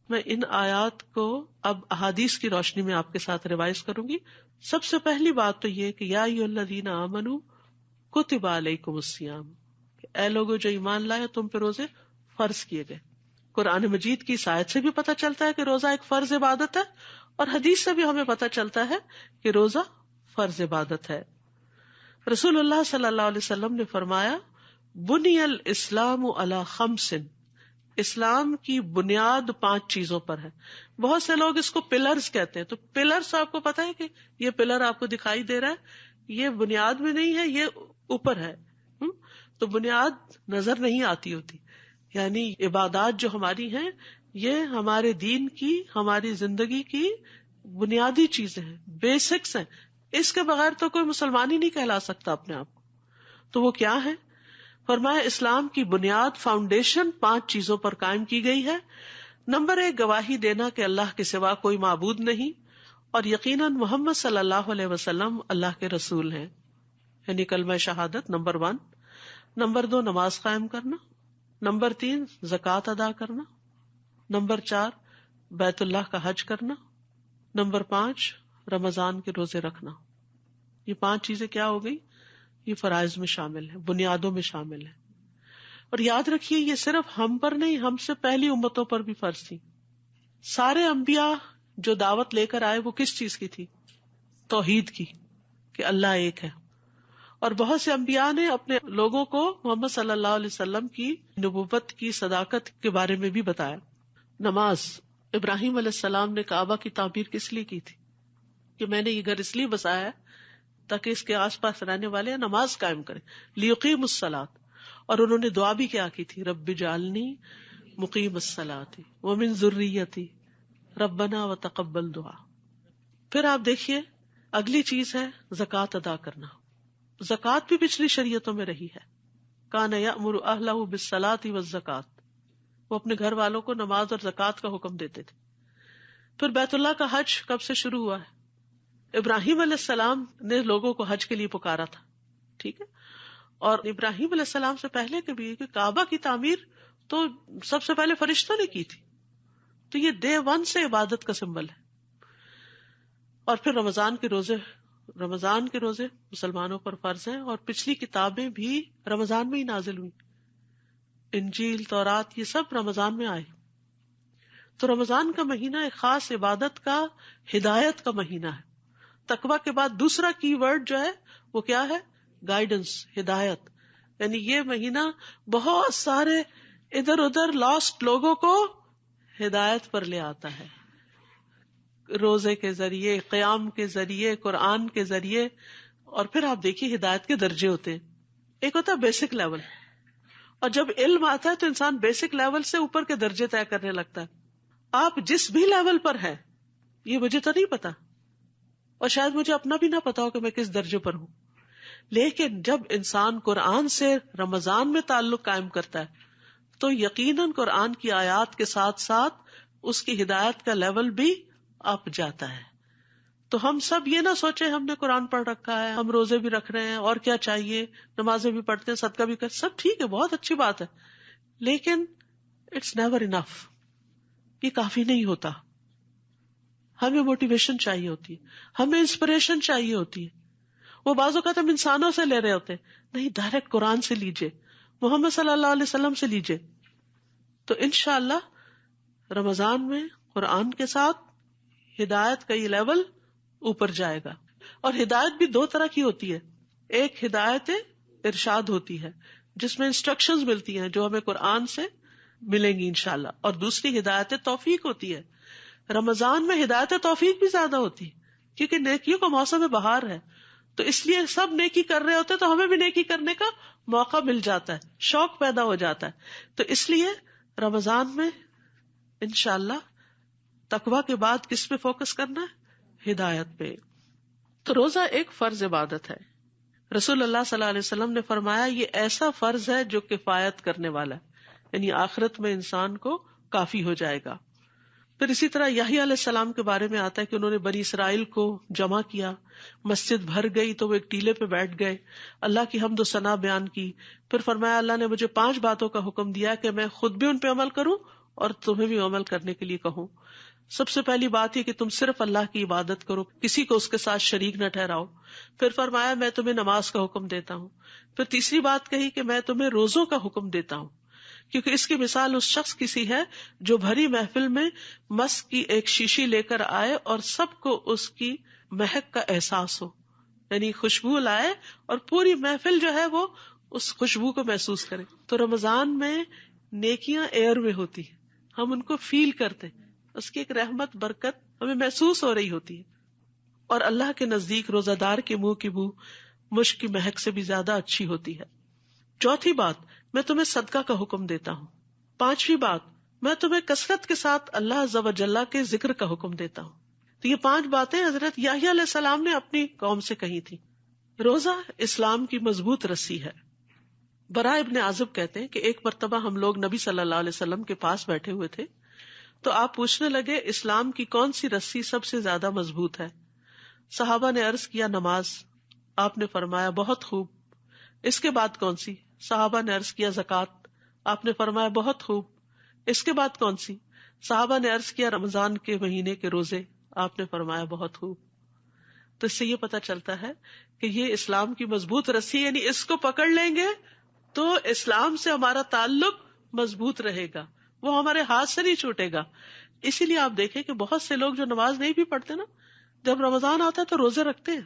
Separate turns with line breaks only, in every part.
میں ان آیات کو اب احادیث کی روشنی میں آپ کے ساتھ ریوائز کروں گی. سب سے پہلی بات تو یہ کہ یا ایھا الذین آمنوا کتب علیکم الصیام، اے لوگو جو ایمان لائے تم پہ روزے فرض کیے گئے. قرآن مجید کی اس آیت سے بھی پتہ چلتا ہے کہ روزہ ایک فرض عبادت ہے، اور حدیث سے بھی ہمیں پتہ چلتا ہے کہ روزہ فرض عبادت ہے. رسول اللہ صلی اللہ علیہ وسلم نے فرمایا بنی الاسلام علی خمس، اسلام کی بنیاد 5 چیزوں پر ہے. بہت سے لوگ اس کو پلرز کہتے ہیں، تو پلرز آپ کو پتا ہے کہ یہ پلر آپ کو دکھائی دے رہا ہے، یہ بنیاد میں نہیں ہے، یہ اوپر ہے. تو بنیاد نظر نہیں آتی ہوتی، یعنی عبادات جو ہماری ہیں یہ ہمارے دین کی، ہماری زندگی کی بنیادی چیزیں ہیں، بیسکس ہیں. اس کے بغیر تو کوئی مسلمان ہی نہیں کہلا سکتا اپنے آپ کو. تو وہ کیا ہے؟ فرمایا اسلام کی بنیاد، فاؤنڈیشن 5 چیزوں پر قائم کی گئی ہے. نمبر 1، گواہی دینا کہ اللہ کے سوا کوئی معبود نہیں اور یقیناً محمد صلی اللہ علیہ وسلم اللہ کے رسول ہیں، یعنی کلمہ شہادت نمبر 1. نمبر 2، نماز قائم کرنا. نمبر 3، زکوٰۃ ادا کرنا. نمبر 4، بیت اللہ کا حج کرنا. نمبر 5، رمضان کے روزے رکھنا. یہ 5 چیزیں کیا ہو گئی؟ یہ فرائض میں شامل ہیں، بنیادوں میں شامل ہیں. اور یاد رکھیے یہ صرف ہم پر نہیں، ہم سے پہلی امتوں پر بھی فرض تھی. سارے انبیاء جو دعوت لے کر آئے وہ کس چیز کی تھی؟ توحید کی، کہ اللہ ایک ہے. اور بہت سے انبیاء نے اپنے لوگوں کو محمد صلی اللہ علیہ وسلم کی نبوت کی صداقت کے بارے میں بھی بتایا. نماز، ابراہیم علیہ السلام نے کعبہ کی تعمیر کس لیے کی تھی؟ کہ میں نے یہ گھر اس لیے بسایا ہے تاکہ اس کے آس پاس رہنے والے نماز قائم کریں، لیقیموا الصلاۃ. اور انہوں نے دعا بھی کیا کی تھی؟ رب اجعلنی مقیم الصلاۃ ومن ذریتی ربنا وتقبل دعا. پھر آپ دیکھیے اگلی چیز ہے زکوٰۃ ادا کرنا. زکوٰۃ بھی پچھلی شریعتوں میں رہی ہے. کان یأمر اہلہ بالصلاۃ والزکوٰۃ، وہ اپنے گھر والوں کو نماز اور زکوٰۃ کا حکم دیتے تھے. پھر بیت اللہ کا حج کب سے شروع ہوا ہے؟ ابراہیم علیہ السلام نے لوگوں کو حج کے لیے پکارا تھا، ٹھیک ہے. اور ابراہیم علیہ السلام سے پہلے کے بھی کہ کعبہ کی تعمیر تو سب سے پہلے فرشتوں نے کی تھی. تو یہ ڈے 1 سے عبادت کا سمبل ہے. اور پھر رمضان کے روزے مسلمانوں پر فرض ہیں، اور پچھلی کتابیں بھی رمضان میں ہی نازل ہوئی. انجیل، تورات، یہ سب رمضان میں آئے. تو رمضان کا مہینہ ایک خاص عبادت کا، ہدایت کا مہینہ ہے. تقویٰ کے بعد دوسرا کی ورڈ جو ہے وہ کیا ہے؟ گائیڈنس، ہدایت. یعنی یہ مہینہ بہت سارے ادھر ادھر لاسٹ لوگوں کو ہدایت پر لے آتا ہے، روزے کے ذریعے، قیام کے ذریعے، قرآن کے ذریعے. اور پھر آپ دیکھیے ہدایت کے درجے ہوتے ہیں. ایک ہوتا ہے بیسک لیول، اور جب علم آتا ہے تو انسان بیسک لیول سے اوپر کے درجے طے کرنے لگتا ہے. آپ جس بھی لیول پر ہیں، یہ مجھے تو نہیں پتا، اور شاید مجھے اپنا بھی نہ پتا ہو کہ میں کس درجے پر ہوں، لیکن جب انسان قرآن سے رمضان میں تعلق قائم کرتا ہے تو یقیناً قرآن کی آیات کے ساتھ ساتھ اس کی ہدایت کا لیول بھی اپ جاتا ہے. تو ہم سب یہ نہ سوچیں ہم نے قرآن پڑھ رکھا ہے، ہم روزے بھی رکھ رہے ہیں، اور کیا چاہیے، نمازیں بھی پڑھتے ہیں، صدقہ بھی کرتے، سب ٹھیک ہے، بہت اچھی بات ہے، لیکن اٹس نیور انف. یہ کافی نہیں ہوتا. ہمیں موٹیویشن چاہیے ہوتی ہے، ہمیں انسپریشن چاہیے ہوتی ہے. وہ بعض اوقات ہم انسانوں سے لے رہے ہوتے ہیں، نہیں، ڈائریکٹ قرآن سے لیجئے، محمد صلی اللہ علیہ وسلم سے لیجئے. تو انشاءاللہ رمضان میں قرآن کے ساتھ ہدایت کا یہ لیول اوپر جائے گا. اور ہدایت بھی 2 طرح کی ہوتی ہے. ایک ہدایت ارشاد ہوتی ہے جس میں انسٹرکشنز ملتی ہیں جو ہمیں قرآن سے ملیں گی انشاءاللہ، اور دوسری ہدایت توفیق ہوتی ہے. رمضان میں ہدایت توفیق بھی زیادہ ہوتی ہے کیونکہ نیکیوں کا موسم بہار ہے، تو اس لیے سب نیکی کر رہے ہوتے تو ہمیں بھی نیکی کرنے کا موقع مل جاتا ہے، شوق پیدا ہو جاتا ہے. تو اس لیے رمضان میں انشاءاللہ تقویٰ کے بعد کس پہ فوکس کرنا ہے؟ ہدایت پہ. تو روزہ ایک فرض عبادت ہے. رسول اللہ صلی اللہ علیہ وسلم نے فرمایا یہ ایسا فرض ہے جو کفایت کرنے والا ہے، یعنی آخرت میں انسان کو کافی ہو جائے گا. پھر اسی طرح یحییٰ علیہ السلام کے بارے میں آتا ہے کہ انہوں نے بنی اسرائیل کو جمع کیا، مسجد بھر گئی تو وہ ایک ٹیلے پہ بیٹھ گئے، اللہ کی حمد و ثنا بیان کی. پھر فرمایا اللہ نے مجھے 5 باتوں کا حکم دیا کہ میں خود بھی ان پہ عمل کروں اور تمہیں بھی عمل کرنے کے لیے کہوں. سب سے پہلی بات یہ کہ تم صرف اللہ کی عبادت کرو، کسی کو اس کے ساتھ شریک نہ ٹھہراؤ. پھر فرمایا میں تمہیں نماز کا حکم دیتا ہوں. پھر تیسری بات کہی کہ میں تمہیں روزوں کا حکم دیتا ہوں، کیونکہ اس کی مثال اس شخص کی سی ہے جو بھری محفل میں مسک کی ایک شیشی لے کر آئے اور سب کو اس کی مہک کا احساس ہو، یعنی خوشبو لائے اور پوری محفل جو ہے وہ اس خوشبو کو محسوس کرے. تو رمضان میں نیکیاں ایئر میں ہوتی ہیں، ہم ان کو فیل کرتے ہیں، اس کی ایک رحمت برکت ہمیں محسوس ہو رہی ہوتی ہے. اور اللہ کے نزدیک روزہ دار کے منہ کی بو مشک کی مہک سے بھی زیادہ اچھی ہوتی ہے. چوتھی بات میں تمہیں صدقہ کا حکم دیتا ہوں. پانچویں بات میں تمہیں کثرت کے ساتھ اللہ عز و جل کے ذکر کا حکم دیتا ہوں. تو یہ 5 باتیں حضرت یحییٰ علیہ السلام نے اپنی قوم سے کہی تھی. روزہ اسلام کی مضبوط رسی ہے. براء ابن عازب کہتے ہیں کہ ایک مرتبہ ہم لوگ نبی صلی اللہ علیہ وسلم کے پاس بیٹھے ہوئے تھے تو آپ پوچھنے لگے اسلام کی کون سی رسی سب سے زیادہ مضبوط ہے؟ صحابہ نے عرض کیا نماز. آپ نے فرمایا بہت خوب. اس کے بعد کون سی؟ صحابہ نے عرض کیا زکوٰۃ. آپ نے فرمایا بہت خوب. اس کے بعد کون سی؟ صحابہ نے عرض کیا رمضان کے مہینے کے روزے. آپ نے فرمایا بہت خوب. تو اس سے یہ پتہ چلتا ہے کہ یہ اسلام کی مضبوط رسی، یعنی اس کو پکڑ لیں گے تو اسلام سے ہمارا تعلق مضبوط رہے گا، وہ ہمارے ہاتھ سے نہیں چھوٹے گا. اسی لیے آپ دیکھیں کہ بہت سے لوگ جو نماز نہیں بھی پڑھتے نا، جب رمضان آتا ہے تو روزے رکھتے ہیں.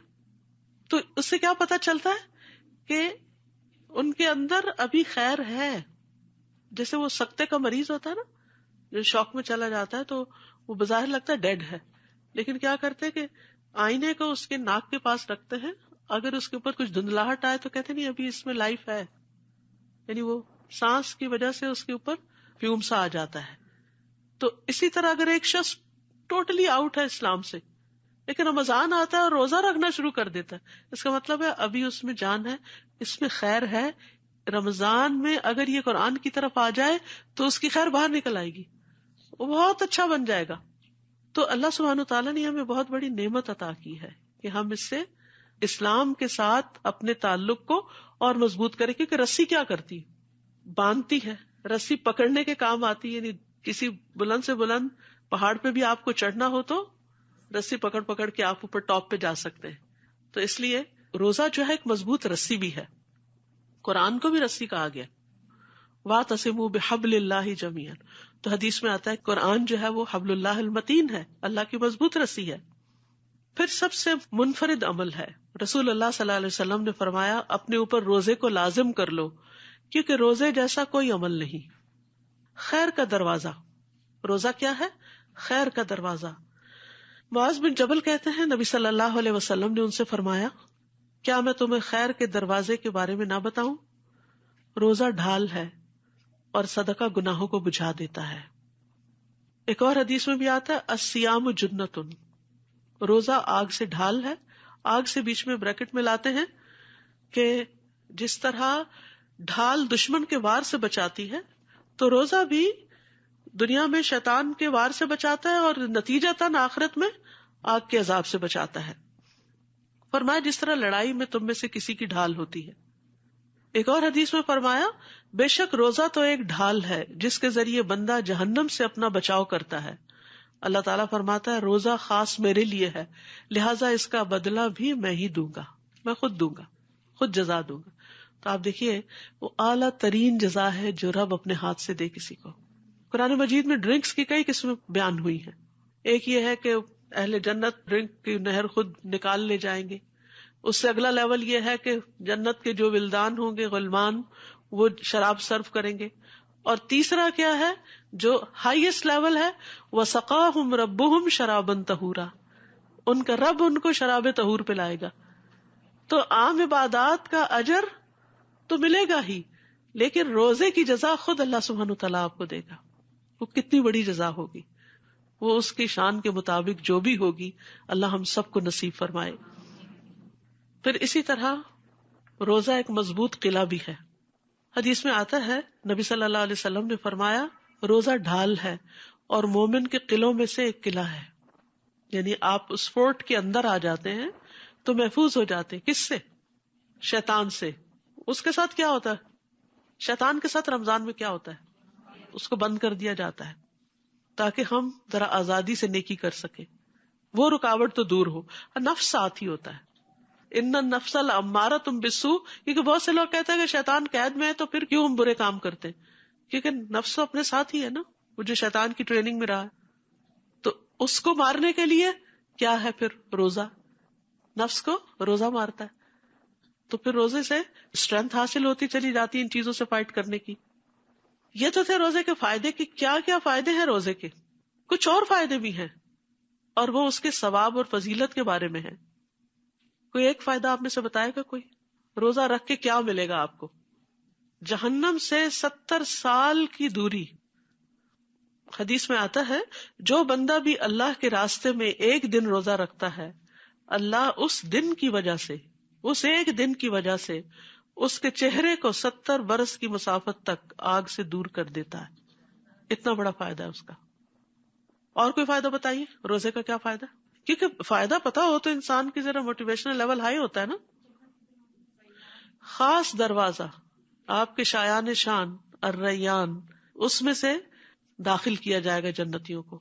تو اس سے کیا پتہ چلتا ہے کہ ان کے اندر ابھی خیر ہے. جیسے وہ سکتے کا مریض ہوتا ہے نا، جو شوق میں چلا جاتا ہے تو وہ بظاہر لگتا ہے ڈیڈ ہے، لیکن کیا کرتے کہ آئینے کو اس کے ناک کے پاس رکھتے ہیں، اگر اس کے اوپر کچھ دھندلاہٹ آئے تو کہتے نہیں ابھی اس میں لائف ہے، یعنی وہ سانس کی وجہ سے اس کے اوپر فیوم سا آ جاتا ہے. تو اسی طرح اگر ایک شخص ٹوٹلی آؤٹ ہے اسلام سے لیکن رمضان آتا ہے اور روزہ رکھنا شروع کر دیتا ہے، اس کا مطلب ہے ابھی اس میں جان ہے، اس میں خیر ہے. رمضان میں اگر یہ قرآن کی طرف آ جائے تو اس کی خیر باہر نکل آئے گی، وہ بہت اچھا بن جائے گا. تو اللہ سبحانہ وتعالیٰ نے ہمیں بہت بڑی نعمت عطا کی ہے کہ ہم اس سے اسلام کے ساتھ اپنے تعلق کو اور مضبوط کریں. کیونکہ رسی کیا کرتی ہے؟ باندھتی ہے. رسی پکڑنے کے کام آتی ہے، یعنی کسی بلند سے بلند پہاڑ پہ بھی آپ کو چڑھنا ہو تو رسی پکڑ پکڑ کے آپ اوپر ٹاپ پہ جا سکتے ہیں. تو اس لیے روزہ جو ہے ایک مضبوط رسی بھی ہے. قرآن کو بھی رسی کہا گیا، وَاعْتَصِمُوا بِحَبْلِ اللَّهِ جَمِيعًا. تو حدیث میں آتا ہے قرآن جو ہے وہ حبل اللہ المتین ہے، اللہ کی مضبوط رسی ہے. پھر سب سے منفرد عمل ہے. رسول اللہ صلی اللہ علیہ وسلم نے فرمایا اپنے اوپر روزے کو لازم کر لو، کیونکہ روزے جیسا کوئی عمل نہیں. خیر کا دروازہ. روزہ کیا ہے؟ خیر کا دروازہ. معاذ بن جبل کہتے ہیں نبی صلی اللہ علیہ وسلم نے ان سے فرمایا کیا میں تمہیں خیر کے دروازے کے بارے میں نہ بتاؤں؟ روزہ ڈھال ہے اور صدقہ گناہوں کو بجھا دیتا ہے. ایک اور حدیث میں بھی آتا ہے الصیام جنتن، روزہ آگ سے ڈھال ہے. آگ سے بیچ میں بریکٹ میں لاتے ہیں کہ جس طرح ڈھال دشمن کے وار سے بچاتی ہے تو روزہ بھی دنیا میں شیطان کے وار سے بچاتا ہے اور نتیجتاً آخرت میں آگ کے عذاب سے بچاتا ہے. فرمایا جس طرح لڑائی میں تم میں سے کسی کی ڈھال ہوتی ہے. ایک اور حدیث میں فرمایا بے شک روزہ تو ایک ڈھال ہے جس کے ذریعے بندہ جہنم سے اپنا بچاؤ کرتا ہے. اللہ تعالیٰ فرماتا ہے روزہ خاص میرے لیے ہے، لہٰذا اس کا بدلہ بھی میں ہی دوں گا، میں خود دوں گا، خود جزا دوں گا. تو آپ دیکھیے وہ اعلیٰ ترین جزا ہے جو رب اپنے ہاتھ سے دے کسی کو. قرآن مجید میں ڈرنکس کی کئی قسمیں بیان ہوئی ہیں. ایک یہ ہے کہ اہل جنت ڈرنک کی نہر خود نکال لے جائیں گے. اس سے اگلا لیول یہ ہے کہ جنت کے جو ولدان ہوں گے غلمان وہ شراب سرو کریں گے. اور تیسرا کیا ہے جو ہائیسٹ لیول ہے وَسَقَاهُمْ رَبُّهُمْ شَرَابًا طَهُورًا، ان کا رب ان کو شراب طہور پلائے گا. تو عام عبادات کا اجر تو ملے گا ہی، لیکن روزے کی جزا خود اللہ سبحانہ وتعالیٰ آپ کو دے گا. وہ کتنی بڑی جزا ہوگی، وہ اس کی شان کے مطابق جو بھی ہوگی اللہ ہم سب کو نصیب فرمائے. پھر اسی طرح روزہ ایک مضبوط قلعہ بھی ہے. حدیث میں آتا ہے نبی صلی اللہ علیہ وسلم نے فرمایا روزہ ڈھال ہے اور مومن کے قلعوں میں سے ایک قلعہ ہے. یعنی آپ اس فورٹ کے اندر آ جاتے ہیں تو محفوظ ہو جاتے ہیں. کس سے؟ شیطان سے. اس کے ساتھ کیا ہوتا ہے؟ شیطان کے ساتھ رمضان میں کیا ہوتا ہے؟ اس کو بند کر دیا جاتا ہے. تاکہ ہم ذرا آزادی سے نیکی کر سکیں. وہ رکاوٹ تو دور ہو. نفس ساتھ ہی ہوتا ہے. ان النفس لامارۃ بالسوء، کیونکہ بہت سے لوگ کہتے ہیں کہ شیطان قید میں ہے تو پھر کیوں ہم برے کام کرتے ہیں، کیونکہ نفس تو اپنے ساتھ ہی ہے نا، وہ جو شیطان کی ٹریننگ میں رہا ہے. تو اس کو مارنے کے لیے کیا ہے پھر روزہ. نفس کو روزہ مارتا ہے. تو پھر روزے سے اسٹرینتھ حاصل ہوتی چلی جاتی ہے ان چیزوں سے فائٹ کرنے کی. یہ تو تھے روزے کے فائدے. کی کیا کیا فائدے ہیں روزے کے. کچھ اور فائدے بھی ہیں اور وہ اس کے ثواب اور فضیلت کے بارے میں ہے. کوئی ایک فائدہ آپ میں سے بتائے گا کوئی؟ روزہ رکھ کے کیا ملے گا آپ کو؟ جہنم سے 70 سال کی دوری. حدیث میں آتا ہے جو بندہ بھی اللہ کے راستے میں ایک دن روزہ رکھتا ہے، اللہ اس دن کی وجہ سے، اس ایک دن کی وجہ سے اس کے چہرے کو 70 برس کی مسافت تک آگ سے دور کر دیتا ہے. اتنا بڑا فائدہ ہے اس کا. اور کوئی فائدہ بتائیے روزے کا کیا فائدہ؟ کیونکہ فائدہ پتا ہو تو انسان کی ذرا موٹیویشنل لیول ہائی ہوتا ہے نا. خاص دروازہ آپ کے شایان شان الریان، اس میں سے داخل کیا جائے گا جنتیوں کو.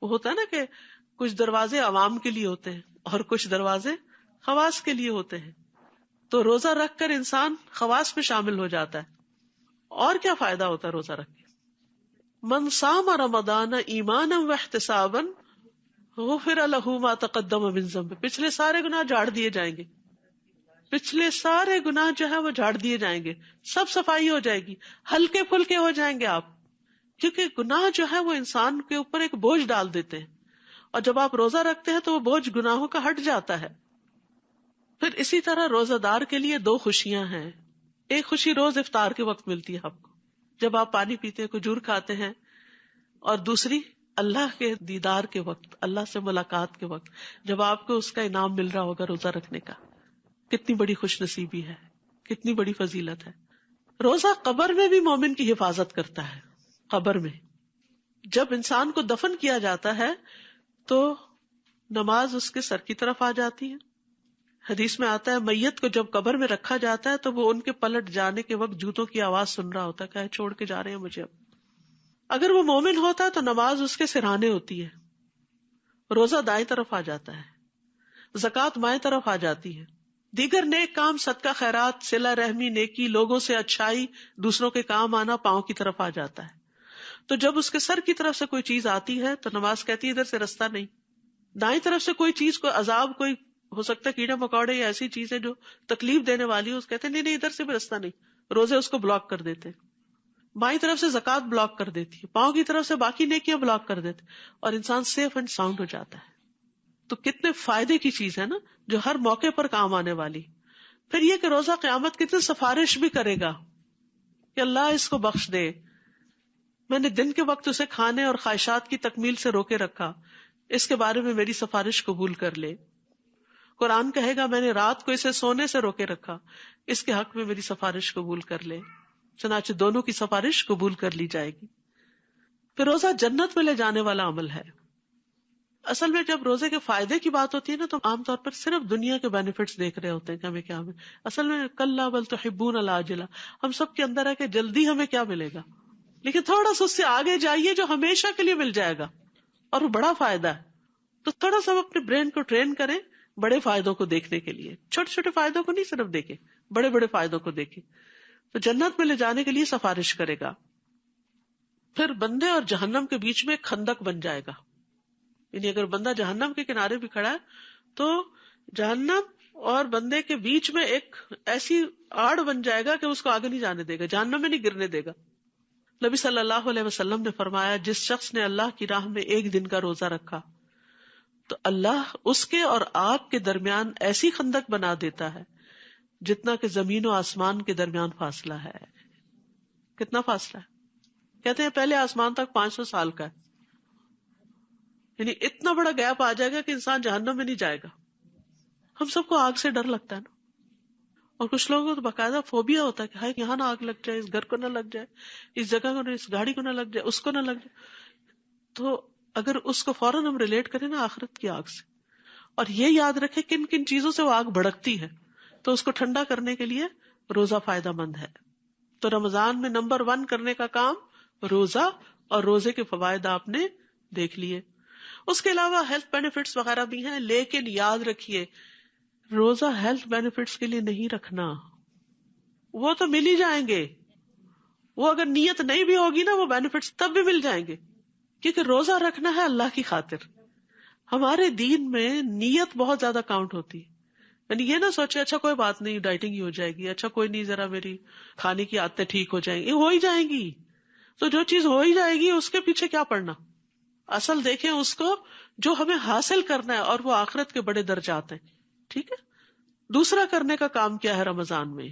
وہ ہوتا ہے نا کہ کچھ دروازے عوام کے لیے ہوتے ہیں اور کچھ دروازے خواص کے لیے ہوتے ہیں. تو روزہ رکھ کر انسان خواص میں شامل ہو جاتا ہے. اور کیا فائدہ ہوتا ہے روزہ رکھ کے؟ من صام رمضان ایمانا واحتسابا غفر له ما تقدم من ذنبه. پچھلے سارے گناہ جھاڑ دیے جائیں گے. پچھلے سارے گناہ جو ہے وہ جھاڑ دیے جائیں گے. سب صفائی ہو جائے گی. ہلکے پھلکے ہو جائیں گے آپ. کیونکہ گناہ جو ہے وہ انسان کے اوپر ایک بوجھ ڈال دیتے ہیں، اور جب آپ روزہ رکھتے ہیں تو وہ بوجھ گناہوں کا ہٹ جاتا ہے. پھر اسی طرح روزہ دار کے لیے 2 خوشیاں ہیں. ایک خوشی روز افطار کے وقت ملتی ہے آپ کو، جب آپ پانی پیتے ہیں، کھجور کھاتے ہیں. اور دوسری اللہ کے دیدار کے وقت، اللہ سے ملاقات کے وقت، جب آپ کو اس کا انعام مل رہا ہوگا روزہ رکھنے کا. کتنی بڑی خوش نصیبی ہے، کتنی بڑی فضیلت ہے. روزہ قبر میں بھی مومن کی حفاظت کرتا ہے. قبر میں جب انسان کو دفن کیا جاتا ہے تو نماز اس کے سر کی طرف آ جاتی ہے. حدیث میں آتا ہے میت کو جب قبر میں رکھا جاتا ہے تو وہ ان کے پلٹ جانے کے وقت جوتوں کی آواز سن رہا ہوتا ہے کہ چھوڑ کے جا رہے ہیں مجھے. اب اگر وہ مومن ہوتا ہے تو نماز اس کے سرہانے ہوتی ہے. روزہ دائیں طرف آ جاتا ہے، زکوٰۃ بائیں طرف آ جاتی ہے. دیگر نیک کام، صدقہ خیرات، صلہ رحمی، نیکی، لوگوں سے اچھائی، دوسروں کے کام آنا پاؤں کی طرف آ جاتا ہے. تو جب اس کے سر کی طرف سے کوئی چیز آتی ہے تو نماز کہتی ہے ادھر سے رستہ نہیں. دائیں طرف سے کوئی چیز، کوئی عذاب، کوئی ہو سکتا ہے کیڑے مکوڑے یا ایسی چیزیں جو تکلیف دینے والی ہو، اس کہتے ہیں نہیں ادھر سے بھی رستہ نہیں. روزے اس کو بلاک کر دیتے. بائیں طرف سے زکوٰۃ بلاک کر دیتی ہے، پاؤں کی طرف سے باقی نیکیاں بلاک کر دیتے، اور انسان سیف اینڈ ساؤنڈ ہو جاتا ہے. تو کتنے فائدے کی چیز ہے نا، جو ہر موقع پر کام آنے والی. پھر یہ کہ روزہ قیامت کتنے سفارش بھی کرے گا کہ اللہ اس کو بخش دے، میں نے دن کے وقت اسے کھانے اور خواہشات کی تکمیل سے روکے رکھا، اس کے بارے میں میری سفارش قبول کر لے. قرآن کہے گا میں نے رات کو اسے سونے سے روکے رکھا، اس کے حق میں میری سفارش قبول کر لے. چنانچہ دونوں کی سفارش قبول کر لی جائے گی. پھر روزہ جنت میں لے جانے والا عمل ہے. اصل میں جب روزے کے فائدے کی بات ہوتی ہے نا تو عام طور پر صرف دنیا کے بینیفٹس دیکھ رہے ہوتے ہیں کہ ہمیں کیا ملے. اصل میں کلا بل تحبون العاجلہ، ہم سب کے اندر ہے کہ جلدی ہمیں کیا ملے گا، لیکن تھوڑا سا اس سے آگے جائیے جو ہمیشہ کے لیے مل جائے گا اور وہ بڑا فائدہ ہے. تو تھوڑا سا اپنے برین کو ٹرین کریں بڑے فائدوں کو دیکھنے کے لیے. چھوٹے چھوٹے فائدوں کو نہیں صرف دیکھیں، بڑے بڑے فائدوں کو دیکھیں. تو جنت میں لے جانے کے لیے سفارش کرے گا. پھر بندے اور جہنم کے بیچ میں ایک خندق بن جائے گا. یعنی اگر بندہ جہنم کے کنارے بھی کھڑا ہے تو جہنم اور بندے کے بیچ میں ایک ایسی آڑ بن جائے گا کہ اس کو آگے نہیں جانے دے گا، جہنم میں نہیں گرنے دے گا. نبی صلی اللہ علیہ وسلم نے فرمایا جس شخص نے اللہ کی راہ میں ایک دن کا روزہ رکھا تو اللہ اس کے اور آگ کے درمیان ایسی خندق بنا دیتا ہے جتنا کہ زمین و آسمان کے درمیان فاصلہ ہے. کتنا فاصلہ ہے؟ کہتے ہیں پہلے آسمان تک 500 سال کا ہے. یعنی اتنا بڑا گیپ آ جائے گا کہ انسان جہنم میں نہیں جائے گا. ہم سب کو آگ سے ڈر لگتا ہے نا، اور کچھ لوگوں کو تو باقاعدہ فوبیا ہوتا ہے کہ ہائے یہاں نہ آگ لگ جائے، اس گھر کو نہ لگ جائے، اس جگہ کو نہ، اس گاڑی کو نہ لگ جائے، اس کو نہ لگ جائے. تو اگر اس کو فوراً ہم ریلیٹ کریں نا آخرت کی آگ سے، اور یہ یاد رکھیں کن کن چیزوں سے وہ آگ بھڑکتی ہے، تو اس کو ٹھنڈا کرنے کے لیے روزہ فائدہ مند ہے. تو رمضان میں نمبر 1 کرنے کا کام روزہ اور روزے کے فوائد آپ نے دیکھ لیے. اس کے علاوہ ہیلتھ بینیفٹس وغیرہ بھی ہیں، لیکن یاد رکھیے روزہ ہیلتھ بینیفٹس کے لیے نہیں رکھنا. وہ تو مل ہی جائیں گے، وہ اگر نیت نہیں بھی ہوگی نا وہ بینیفٹس تب بھی مل جائیں گے، کیونکہ روزہ رکھنا ہے اللہ کی خاطر. ہمارے دین میں نیت بہت زیادہ کاؤنٹ ہوتی ہے. یعنی یہ نہ سوچے اچھا کوئی بات نہیں ڈائٹنگ ہی ہو جائے گی، اچھا کوئی نہیں ذرا میری کھانے کی عادتیں ٹھیک ہو جائیں گی. ہو ہی جائیں گی، تو جو چیز ہو ہی جائے گی اس کے پیچھے کیا پڑنا. اصل دیکھیں اس کو جو ہمیں حاصل کرنا ہے، اور وہ آخرت کے بڑے درجات ہیں. ٹھیک ہے. دوسرا کرنے کا کام کیا ہے رمضان میں؟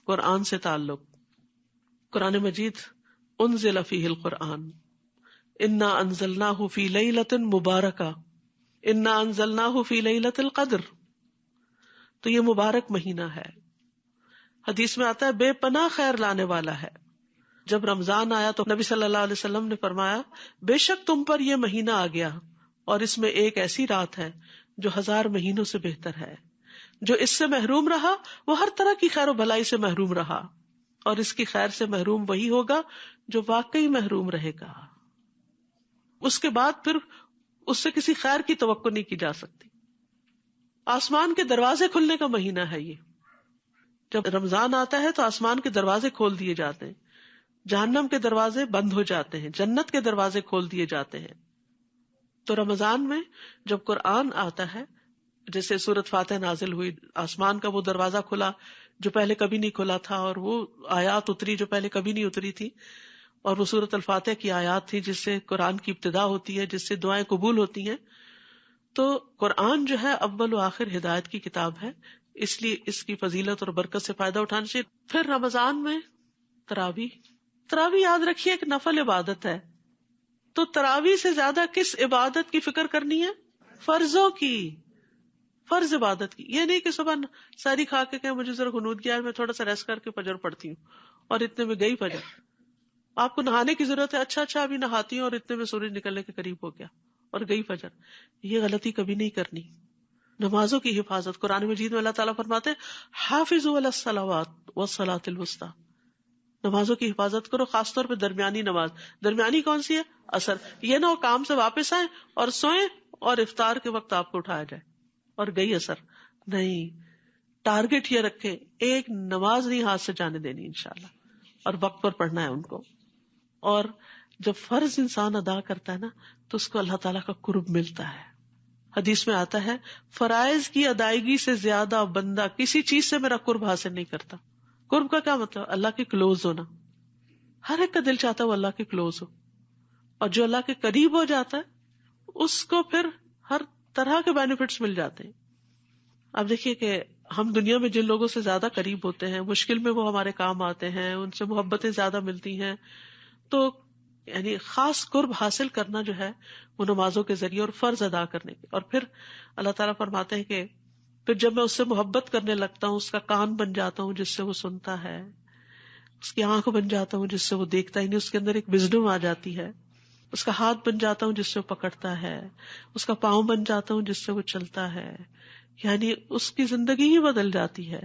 قرآن سے تعلق. قرآن مجید انزل فیہ القرآن انا انزلناہ فی لیلۃ مبارکہ انا انزلناہ فی لیلۃ القدر. تو یہ مبارک مہینہ ہے، حدیث میں آتا ہے بے پناہ خیر لانے والا ہے. جب رمضان آیا تو نبی صلی اللہ علیہ وسلم نے فرمایا بے شک تم پر یہ مہینہ آ گیا اور اس میں ایک ایسی رات ہے جو 1000 مہینوں سے بہتر ہے. جو اس سے محروم رہا وہ ہر طرح کی خیر و بھلائی سے محروم رہا، اور اس کی خیر سے محروم وہی ہوگا جو واقعی محروم رہے گا. اس کے بعد پھر اس سے کسی خیر کی توقع نہیں کی جا سکتی. آسمان کے دروازے کھلنے کا مہینہ ہے یہ. جب رمضان آتا ہے تو آسمان کے دروازے کھول دیے جاتے ہیں، جہنم کے دروازے بند ہو جاتے ہیں، جنت کے دروازے کھول دیے جاتے ہیں. تو رمضان میں جب قرآن آتا ہے، جیسے سورۃ فاتح نازل ہوئی، آسمان کا وہ دروازہ کھلا جو پہلے کبھی نہیں کھلا تھا، اور وہ آیات اتری جو پہلے کبھی نہیں اتری تھی، اور وہ سورۃ الفاتح کی آیات تھی جس سے قرآن کی ابتدا ہوتی ہے، جس سے دعائیں قبول ہوتی ہیں. تو قرآن جو ہے اول و آخر ہدایت کی کتاب ہے، اس لیے اس کی فضیلت اور برکت سے فائدہ اٹھانا چاہیے. پھر رمضان میں تراویح یاد رکھیے ایک نفل عبادت ہے. تو تراویح سے زیادہ کس عبادت کی فکر کرنی ہے؟ فرضوں کی، فرض عبادت کی. یہ نہیں کہ صبح ساری کھا کے کہ مجھے ذرا غنود گیا ہے میں تھوڑا سا ریسٹ کر کے فجر پڑھتی ہوں اور اتنے میں گئی فجر. آپ کو نہانے کی ضرورت ہے، اچھا ابھی نہاتی ہوں اور اتنے میں سورج نکلنے کے قریب ہو گیا اور گئی فجر. یہ غلطی کبھی نہیں کرنی. نمازوں کی حفاظت، قرآن مجید میں اللہ تعالیٰ فرماتے ہیں حافظوا علی الصلوات والصلاۃ الوسطی، نمازوں کی حفاظت کرو، خاص طور پہ درمیانی نماز. درمیانی کون سی ہے؟ عصر. یہ نہ ہو کام سے واپس آئیں اور سوئیں اور افطار کے وقت آپ کو اٹھایا جائے اور گئی عصر. نہیں، ٹارگٹ یہ رکھے ایک نماز نہیں ہاتھ سے جانے دینی انشاءاللہ، اور وقت پر پڑھنا ہے ان کو. اور جب فرض انسان ادا کرتا ہے نا تو اس کو اللہ تعالیٰ کا قرب ملتا ہے. حدیث میں آتا ہے فرائض کی ادائیگی سے زیادہ بندہ کسی چیز سے میرا قرب حاصل نہیں کرتا. قرب کا کیا مطلب؟ اللہ کے کلوز ہونا. ہر ایک کا دل چاہتا ہے وہ اللہ کے کلوز ہو، اور جو اللہ کے قریب ہو جاتا ہے اس کو پھر ہر طرح کے بینیفٹس مل جاتے ہیں. اب دیکھیے کہ ہم دنیا میں جن لوگوں سے زیادہ قریب ہوتے ہیں، مشکل میں وہ ہمارے کام آتے ہیں، ان سے محبتیں زیادہ ملتی ہیں. تو یعنی خاص قرب حاصل کرنا جو ہے وہ نمازوں کے ذریعے اور فرض ادا کرنے کے. اور پھر اللہ تعالیٰ فرماتے ہیں کہ پھر جب میں اس سے محبت کرنے لگتا ہوں، اس کا کان بن جاتا ہوں جس سے وہ سنتا ہے، اس کی آنکھ بن جاتا ہوں جس سے وہ دیکھتا ہے، یعنی اس کے اندر ایک وزڈم آ جاتی ہے. اس کا ہاتھ بن جاتا ہوں جس سے وہ پکڑتا ہے، اس کا پاؤں بن جاتا ہوں جس سے وہ چلتا ہے. یعنی اس کی زندگی ہی بدل جاتی ہے.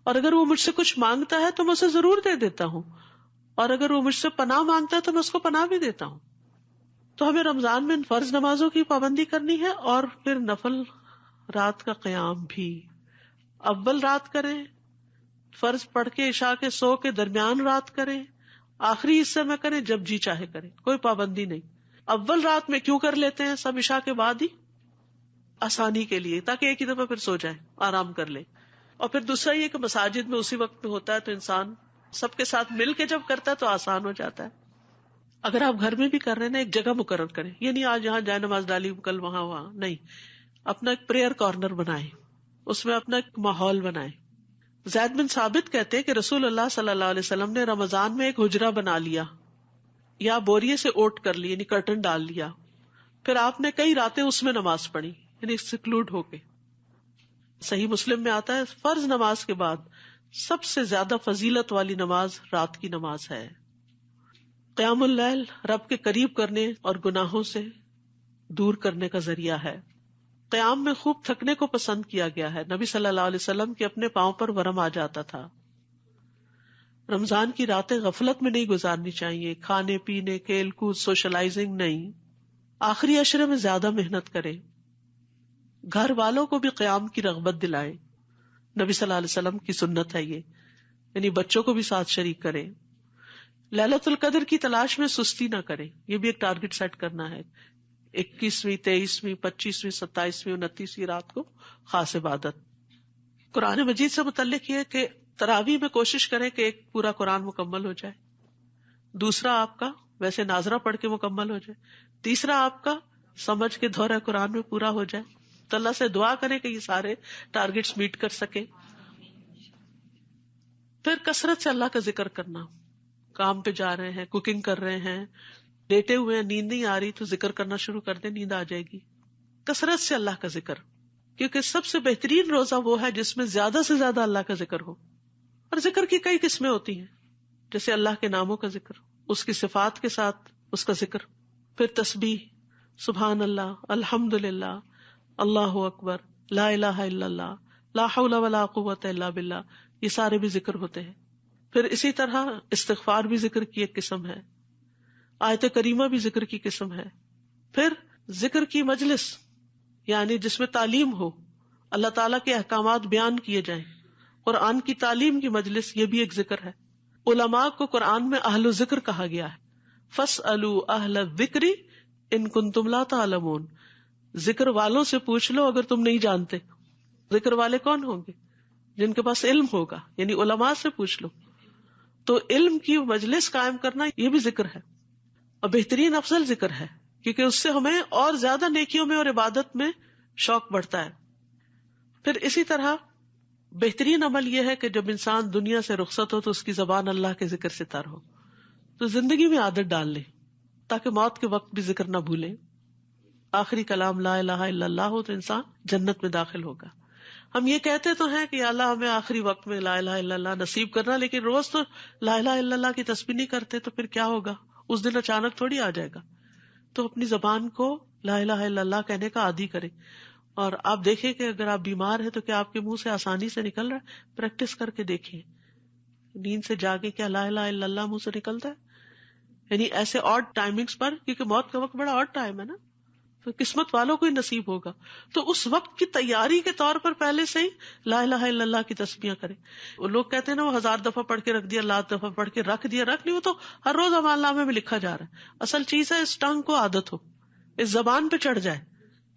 اور اگر وہ مجھ سے کچھ مانگتا ہے تو میں اسے ضرور دے دیتا ہوں، اور اگر وہ مجھ سے پناہ مانگتا ہے تو میں اس کو پناہ بھی دیتا ہوں. تو ہمیں رمضان میں فرض نمازوں کی پابندی کرنی ہے، اور پھر نفل رات کا قیام بھی. اول رات کریں، فرض پڑھ کے عشاء کے سو کے درمیان رات کریں، آخری حصے میں کریں، جب جی چاہے کریں، کوئی پابندی نہیں. اول رات میں کیوں کر لیتے ہیں سب عشاء کے بعد ہی؟ آسانی کے لیے، تاکہ ایک ہی دفعہ پھر سو جائیں، آرام کر لیں. اور پھر دوسرا یہ کہ مساجد میں اسی وقت میں ہوتا ہے تو انسان سب کے ساتھ مل کے جب کرتا ہے تو آسان ہو جاتا ہے. اگر آپ گھر میں بھی کر رہے ہیں نا، ایک جگہ مقرر کریں. یہ نہیں آج یہاں جائے نماز ڈالی کل وہاں نہیں. اپنا ایک پریئر کارنر بنائیں، اس میں اپنا ایک ماحول بنائیں. زید بن ثابت کہتے ہیں کہ رسول اللہ صلی اللہ علیہ وسلم نے رمضان میں ایک حجرہ بنا لیا یا بوریے سے اوٹ کر لی، یعنی کرٹن ڈال لیا. پھر آپ نے کئی راتیں اس میں نماز پڑھی، یعنی سیکلوڈ ہو کے. صحیح مسلم میں آتا ہے فرض نماز کے بعد سب سے زیادہ فضیلت والی نماز رات کی نماز ہے. قیام اللیل رب کے قریب کرنے اور گناہوں سے دور کرنے کا ذریعہ ہے. قیام میں خوب تھکنے کو پسند کیا گیا ہے. نبی صلی اللہ علیہ وسلم کے اپنے پاؤں پر ورم آ جاتا تھا. رمضان کی راتیں غفلت میں نہیں گزارنی چاہیے، کھانے پینے، کھیل کود، سوشلائزنگ نہیں. آخری عشرے میں زیادہ محنت کریں، گھر والوں کو بھی قیام کی رغبت دلائیں. نبی صلی اللہ علیہ وسلم کی سنت ہے یہ، یعنی بچوں کو بھی ساتھ شریک کریں. لیلۃ القدر کی تلاش میں سستی نہ کریں، یہ بھی ایک ٹارگٹ سیٹ کرنا ہے. 21ویں، 23ویں، 25ویں، 27ویں، 29ویں رات کو خاص عبادت. قرآن مجید سے متعلق یہ کہ تراویح میں کوشش کریں کہ ایک پورا قرآن مکمل ہو جائے، دوسرا آپ کا ویسے ناظرہ پڑھ کے مکمل ہو جائے، تیسرا آپ کا سمجھ کے دورہ قرآن میں پورا ہو جائے. تو اللہ سے دعا کریں کہ یہ سارے ٹارگٹس میٹ کر سکیں. پھر کثرت سے اللہ کا ذکر کرنا، کام پہ جا رہے ہیں، کوکنگ کر رہے ہیں، لیٹے ہوئے ہیں، نیند نہیں آ رہی تو ذکر کرنا شروع کر دیں، نیند آ جائے گی. کثرت سے اللہ کا ذکر، کیونکہ سب سے بہترین روزہ وہ ہے جس میں زیادہ سے زیادہ اللہ کا ذکر ہو. اور ذکر کی کئی قسمیں ہوتی ہیں، جیسے اللہ کے ناموں کا ذکر، اس کی صفات کے ساتھ اس کا ذکر، پھر تسبیح، سبحان اللہ، الحمدللہ، اللہ اکبر، لا الہ الا اللہ، لا حول ولا قوت الا باللہ، یہ سارے بھی ذکر ہوتے ہیں. پھر اسی طرح استغفار بھی ذکر کی ایک قسم ہے، آیت کریمہ بھی ذکر کی قسم ہے. پھر ذکر کی مجلس، یعنی جس میں تعلیم ہو، اللہ تعالیٰ کے احکامات بیان کیے جائیں، قرآن کی تعلیم کی مجلس، یہ بھی ایک ذکر ہے. علماء کو قرآن میں اہل ذکر کہا گیا ہے. فَاسْأَلُوا أَهْلَ الذِّكْرِ إِن كُنتُمْ لَا تَعْلَمُونَ، ذکر والوں سے پوچھ لو اگر تم نہیں جانتے. ذکر والے کون ہوں گے؟ جن کے پاس علم ہوگا، یعنی علماء سے پوچھ لو. تو علم کی مجلس قائم کرنا یہ بھی ذکر ہے، اور بہترین افضل ذکر ہے، کیونکہ اس سے ہمیں اور زیادہ نیکیوں میں اور عبادت میں شوق بڑھتا ہے. پھر اسی طرح بہترین عمل یہ ہے کہ جب انسان دنیا سے رخصت ہو تو اس کی زبان اللہ کے ذکر سے تر ہو. تو زندگی میں عادت ڈال لیں تاکہ موت کے وقت بھی ذکر نہ بھولیں. آخری کلام لا الہ الا اللہ ہو تو انسان جنت میں داخل ہوگا. ہم یہ کہتے تو ہیں کہ یا اللہ ہمیں آخری وقت میں لا الہ الا اللہ نصیب کرنا، لیکن روز تو لا الہ الا اللہ کی تسبیح نہیں کرتے، تو پھر کیا ہوگا؟ اس دن اچانک تھوڑی آ جائے گا. تو اپنی زبان کو لا الہ الا اللہ کہنے کا عادی کریں. اور آپ دیکھیں کہ اگر آپ بیمار ہیں تو کیا آپ کے منہ سے آسانی سے نکل رہا ہے؟ پریکٹس کر کے دیکھیں. نیند سے جاگے کیا لا الہ الا اللہ منہ سے نکلتا ہے؟ یعنی ایسے آڈ ٹائمنگز پر، کیونکہ موت کا وقت بڑا آڈ ٹائم ہے نا، تو قسمت والوں کو ہی نصیب ہوگا. تو اس وقت کی تیاری کے طور پر پہلے سے ہی لا الہ الا اللہ کی تسبیحاں کریں. وہ لوگ کہتے ہیں نا وہ 1000 دفعہ پڑھ کے رکھ دیا، 1,00,000 دفعہ پڑھ کے رکھ دیا، رکھ نہیں، وہ تو ہر روز اعمال نامے میں لکھا جا رہا ہے. اصل چیز ہے اس ٹنگ کو عادت ہو، اس زبان پہ چڑھ جائے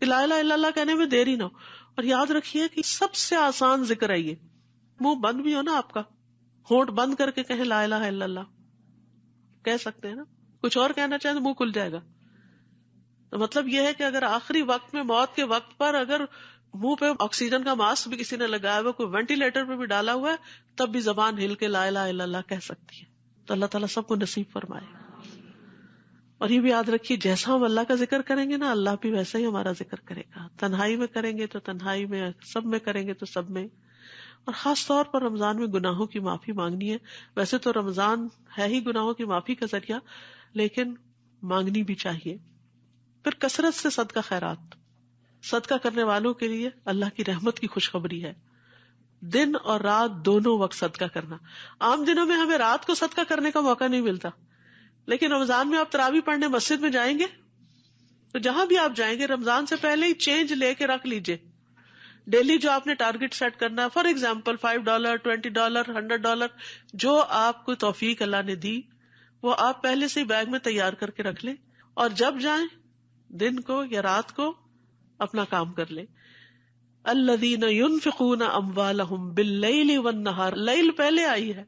کہ لا الہ الا اللہ کہنے میں دیری نہ ہو. اور یاد رکھیے کہ سب سے آسان ذکر ہے یہ. منہ بند بھی ہو نا آپ کا، ہونٹ بند کر کے کہیں لا الہ الا اللہ، کہہ سکتے ہیں نا. کچھ اور کہنا چاہیں تو منہ کھل جائے گا. تو مطلب یہ ہے کہ اگر آخری وقت میں، موت کے وقت پر، اگر منہ پہ آکسیجن کا ماسک بھی کسی نے لگایا ہوا، کوئی وینٹیلیٹر پہ بھی ڈالا ہوا ہے، تب بھی زبان ہل کے لا الہ الا اللہ کہہ سکتی ہے. تو اللہ تعالیٰ سب کو نصیب فرمائے. اور یہ بھی یاد رکھیے جیسا ہم اللہ کا ذکر کریں گے نا، اللہ بھی ویسا ہی ہمارا ذکر کرے گا. تنہائی میں کریں گے تو تنہائی میں، سب میں کریں گے تو سب میں. اور خاص طور پر رمضان میں گناہوں کی معافی مانگنی ہے. ویسے تو رمضان ہے ہی گناہوں کی معافی کا ذریعہ، لیکن مانگنی بھی چاہیے. پھر کثرت سے صدقہ خیرات، صدقہ کرنے والوں کے لیے اللہ کی رحمت کی خوشخبری ہے. دن اور رات دونوں وقت صدقہ کرنا. عام دنوں میں ہمیں رات کو صدقہ کرنے کا موقع نہیں ملتا، لیکن رمضان میں آپ تراویح پڑھنے مسجد میں جائیں گے تو جہاں بھی آپ جائیں گے رمضان سے پہلے ہی چینج لے کے رکھ لیجئے. ڈیلی جو آپ نے ٹارگٹ سیٹ کرنا ہے، فار ایگزامپل $5، $20، $100، جو آپ کو توفیق اللہ نے دی وہ آپ پہلے سے ہی بیگ میں تیار کر کے رکھ لیں، اور جب جائیں دن کو یا رات کو اپنا کام کر لیں. الذین ينفقون اموالهم باللیل والنہار، لیل پہلے آئی ہے،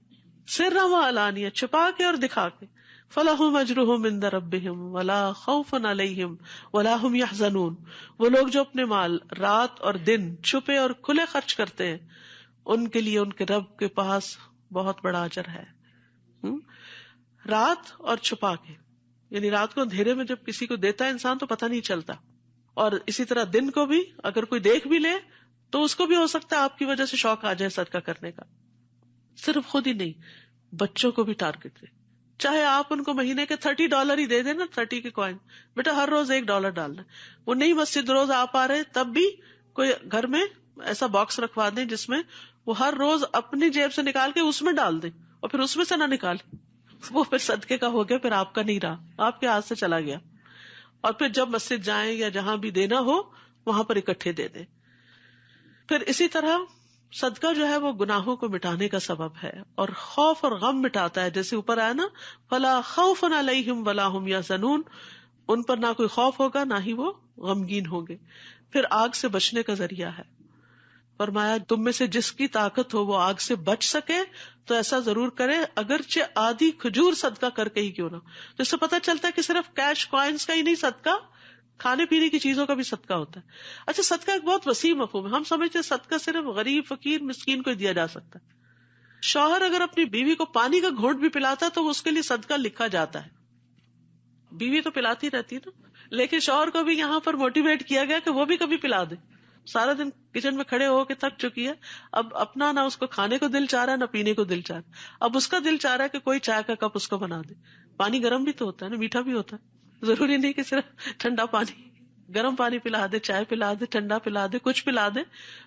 سرا وعلانیہ، چھپا کے اور دکھا کے. فلہم اجرہم عند ربہم ولا خوف علیہم ولا ہم یحزنون. وہ لوگ جو اپنے مال رات اور دن چھپے اور کھلے خرچ کرتے ہیں، ان کے لیے ان کے رب کے پاس بہت بڑا اجر ہے. رات اور چھپا کے، یعنی رات کو اندھیرے میں جب کسی کو دیتا ہے انسان تو پتہ نہیں چلتا، اور اسی طرح دن کو بھی اگر کوئی دیکھ بھی لے تو اس کو بھی ہو سکتا ہے آپ کی وجہ سے شوق آ جائے صدقہ کرنے کا. صرف خود ہی نہیں، بچوں کو بھی ٹارگٹ دے. چاہے آپ ان کو مہینے کے $30 ہی دے دیں نا، 30 کے کوائن، بیٹا ہر روز $1 ڈالنا. وہ نہیں مسجد روز آپ آ رہے تب بھی کوئی گھر میں ایسا باکس رکھوا دیں جس میں وہ ہر روز اپنی جیب سے نکال کے اس میں ڈال دیں، اور پھر اس میں سے نہ نکالے، وہ پھر صدقے کا ہو گیا، پھر آپ کا نہیں رہا، آپ کے ہاتھ سے چلا گیا. اور پھر جب مسجد جائیں یا جہاں بھی دینا ہو وہاں پر اکٹھے دے دیں. پھر اسی طرح صدقہ جو ہے وہ گناہوں کو مٹانے کا سبب ہے اور خوف اور غم مٹاتا ہے. جیسے اوپر آیا نا، فلا خوف علیہم ولا هم یحزنون، ان پر نہ کوئی خوف ہوگا نہ ہی وہ غمگین ہوں گے. پھر آگ سے بچنے کا ذریعہ ہے. فرمایا تم میں سے جس کی طاقت ہو وہ آگ سے بچ سکے تو ایسا ضرور کرے، اگرچہ آدھی کھجور صدقہ کر کے ہی کیوں نہ. تو اس سے پتہ چلتا ہے کہ صرف کیش کوائنس کا ہی نہیں صدقہ، کھانے پینے کی چیزوں کا بھی صدقہ ہوتا ہے. اچھا، صدقہ ایک بہت وسیع مفہوم ہے. ہم سمجھتے ہیں صدقہ صرف غریب فقیر مسکین کو دیا جا سکتا ہے. شوہر اگر اپنی بیوی کو پانی کا گھونٹ بھی پلاتا ہے تو اس کے لیے صدقہ لکھا جاتا ہے. بیوی تو پلاتی رہتی ہے نا، لیکن شوہر کو بھی یہاں پر موٹیویٹ کیا گیا کہ وہ بھی کبھی پلا دے. سارا دن کچن میں کھڑے ہو کے تھک چکی ہے، اب اپنا نہ اس کو کھانے کو دل چاہ رہا ہے نہ پینے کو دل چاہ رہا ہے. اب اس کا دل چاہ رہا ہے کہ کوئی چائے کا کپ اس کو بنا دے. پانی گرم بھی تو ہوتا ہے نا، میٹھا بھی ہوتا ہے، ضروری نہیں کہ صرف ٹھنڈا پانی. گرم پانی پلا دے، چائے پلا دے، ٹھنڈا پلا دے، کچھ پلا دے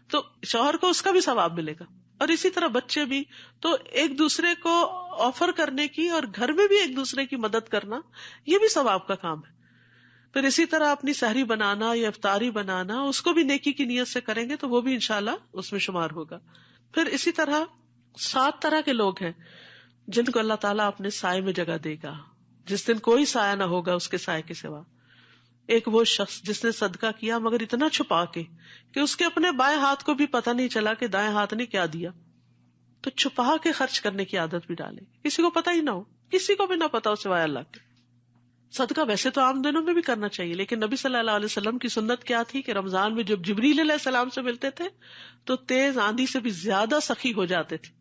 تو شوہر کو اس کا بھی ثواب ملے گا. اور اسی طرح بچے بھی. تو ایک دوسرے کو آفر کرنے کی اور گھر میں بھی ایک دوسرے کی مدد کرنا، یہ بھی ثواب کا کام ہے. پھر اسی طرح اپنی سحری بنانا یا افطاری بنانا، اس کو بھی نیکی کی نیت سے کریں گے تو وہ بھی انشاءاللہ اس میں شمار ہوگا. پھر اسی طرح 7 طرح کے لوگ ہیں جن کو اللہ تعالیٰ اپنے سائے میں جگہ دے گا، جس دن کوئی سایہ نہ ہوگا اس کے سائے کے سوا. ایک وہ شخص جس نے صدقہ کیا مگر اتنا چھپا کے کہ اس کے اپنے بائیں ہاتھ کو بھی پتہ نہیں چلا کہ دائیں ہاتھ نے کیا دیا. تو چھپا کے خرچ کرنے کی عادت بھی ڈالے، کسی کو پتہ ہی نہ ہو، کسی کو بھی نہ پتا ہو سوائے اللہ کے. صدقہ ویسے تو عام دنوں میں بھی کرنا چاہیے، لیکن نبی صلی اللہ علیہ وسلم کی سنت کیا تھی کہ رمضان میں جب جبریل علیہ السلام سے ملتے تھے تو تیز آندھی سے بھی زیادہ سخی ہو جاتے تھے.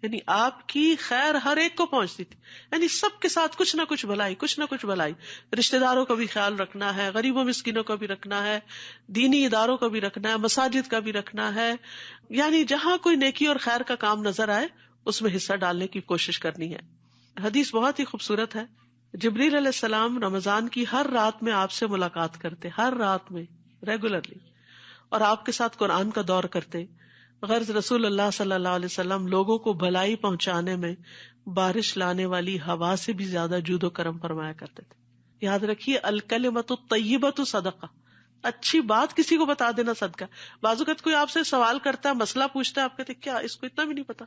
یعنی آپ کی خیر ہر ایک کو پہنچتی تھی، یعنی سب کے ساتھ کچھ نہ کچھ بھلائی، کچھ نہ کچھ بھلائی. رشتہ داروں کا بھی خیال رکھنا ہے، غریبوں مسکینوں کا بھی رکھنا ہے، دینی اداروں کا بھی رکھنا ہے، مساجد کا بھی رکھنا ہے. یعنی جہاں کوئی نیکی اور خیر کا کام نظر آئے اس میں حصہ ڈالنے کی کوشش کرنی ہے. حدیث بہت ہی خوبصورت ہے. جبریل علیہ السلام رمضان کی ہر رات میں آپ سے ملاقات کرتے، ہر رات میں ریگولرلی، اور آپ کے ساتھ قرآن کا دور کرتے. غرض رسول اللہ صلی اللہ علیہ وسلم لوگوں کو بھلائی پہنچانے میں بارش لانے والی ہوا سے بھی زیادہ جود و کرم فرمایا کرتے تھے. یاد رکھیے، الکلمۃ الطیبۃ صدقہ، اچھی بات کسی کو بتا دینا صدقہ. بعض اوقات کوئی آپ سے سوال کرتا ہے، مسئلہ پوچھتا ہے، آپ کہتے کیا اس کو اتنا بھی نہیں پتا؟